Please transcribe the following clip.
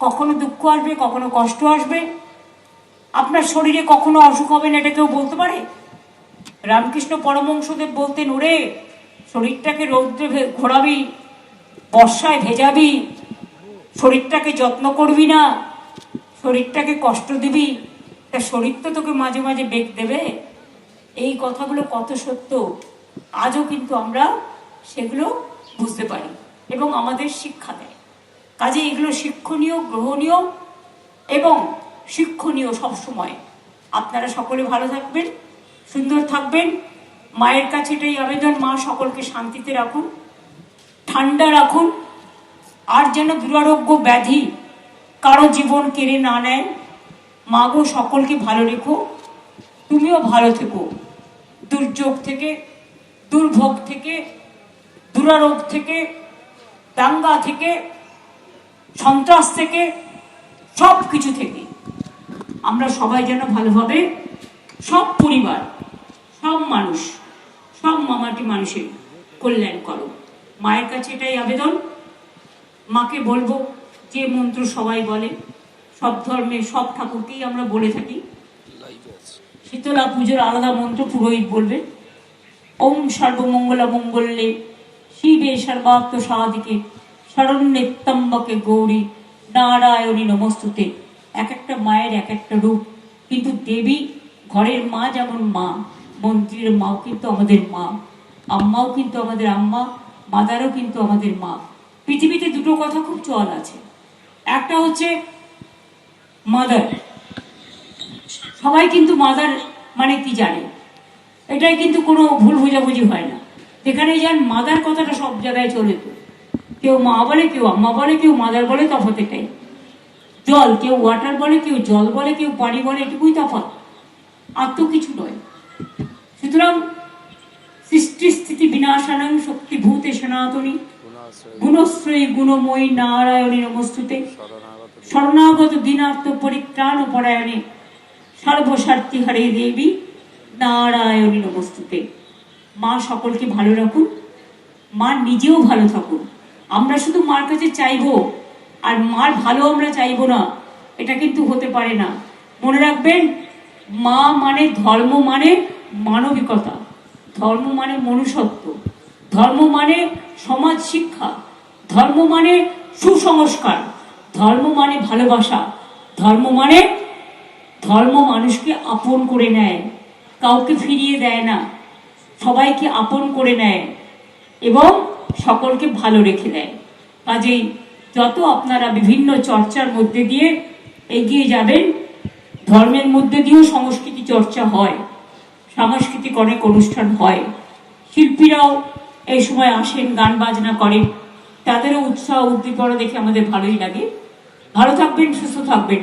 কখনো দুঃখ আসবে, কখনো কষ্ট আসবে, আপনার শরীরে কখনো অসুখ হবে না, এটা কেউ বলতে পারে? রামকৃষ্ণ পরমহংসদেব বলতেন, ওরে শরীরটাকে রৌদ্রে ঘোরাবি, বর্ষায় ভেজাবি, শরীরটাকে যত্ন করবি না, শরীরটাকে কষ্ট দিবি, তা শরীর তো তোকে মাঝে মাঝে বেগ দেবে। এই কথাগুলো কত সত্য, আজও কিন্তু আমরা সেগুলো বুঝতে পারি এবং আমাদের শিক্ষা দেয়। কাজে এগুলো শিক্ষণীয়, গ্রহণীয় এবং শিক্ষণীয় সবসময়। আপনারা সকলে ভালো থাকবেন, সুন্দর থাকবেন। মায়ের কাছে এটাই আবেদন, মা সকলকে শান্তিতে রাখুন, ঠান্ডা রাখুন, আর যেন দুরারোগ্য ব্যাধি কারো জীবন কেড়ে না নেয়। মা গো, সকলকে ভালো রেখো, তুমিও ভালো থেকো। দুর্যোগ থেকে, দুর্ভোগ থেকে, দুরারোগ থেকে, দাঙ্গা থেকে, সন্ত্রাস থেকে, সব কিছু থেকে আমরা সবাই যেন ভালোভাবে, সব পরিবার, সব মানুষ, সব মামাটি মানুষের কল্যাণ করো। মায়ের কাছে এটাই আবেদন। মাকে বলবো যে মন্ত্র সবাই বলে, সব ধর্মে সব ঠাকুরকেই আমরা বলে থাকি। শীতলা পুজোর আলাদা মন্ত্র পুরোহিত বলবেন, ওম সর্বমঙ্গলা মঙ্গলে শিবে সর্বাত্ম সাধিকে শরণ্যে ত্র্যম্বকে গৌরী নারায়ণী নমস্তুতে। এক একটা মায়ের এক একটা রূপ, কিন্তু দেবী ঘরের মা যেমন মা, মন্ত্রীর মাও কিন্তু আমাদের মা, আম্মাও কিন্তু আমাদের আম্মা, মাদারও কিন্তু আমাদের মা। পৃথিবীতে দুটো কথা খুব চল আছে, একটা হচ্ছে মাদার। সবাই কিন্তু মাদার মানে কি জানে, এটাই কিন্তু কোনো ভুল বোঝাবুঝি হয় না। যেখানে যান মাদার কথাটা সব জায়গায় চলে, তো কেউ মা বলে, কেউ আম্মা বলে, কেউ মাদার বলে, তফাৎ এটাই। জল কেউ ওয়াটার বলে, কেউ জল বলে, কেউ পানি বলে, এটুকুই তফাৎ, আর তো কিছু নয়। সুতরাং সৃষ্টি স্থিতি বিনাশানং শক্তিভূতে সনাতনী গুণশ্রয়ী গুণময়ী নারায়ণী নমস্তুতে। শরণাগত দিনার্থ পরিত্রাণ পরায়ণে সর্বস্বার্থী হরে দেবী নারায়ণী নমস্তুতে। মা সকলকে ভালো রাখুন, মা নিজেও ভালো থাকুন। আমরা শুধু মার কাছে চাইবো আর মার ভালো আমরা চাইবো না, এটা কিন্তু হতে পারে না। মনে রাখবেন, মা মানে ধর্ম, মানে মানবিকতা, ধর্ম মানে মনুষ্যত্ব, ধর্ম মানে সমাজ শিক্ষা, ধর্ম মানে সুসংস্কার, ধর্ম মানে ভালোবাসা, ধর্ম মানুষকে আপন করে নেয়, কাউকে ফিরিয়ে দেয় না, সবাইকে আপন করে নেয় এবং সকলকে ভালো রেখে দেয়। কাজেই যত আপনারা বিভিন্ন চর্চার মধ্যে দিয়ে এগিয়ে যাবেন, ধর্মের মধ্যে দিয়েও সংস্কৃতি চর্চা হয়, সাংস্কৃতিক অনেক অনুষ্ঠান হয়, শিল্পীরাও এই সময় আসেন, গান বাজনা করেন, তাদেরও উৎসাহ উদ্দীপনা দেখে আমাদের ভালোই লাগে। ভালো থাকবেন, সুস্থ থাকবেন।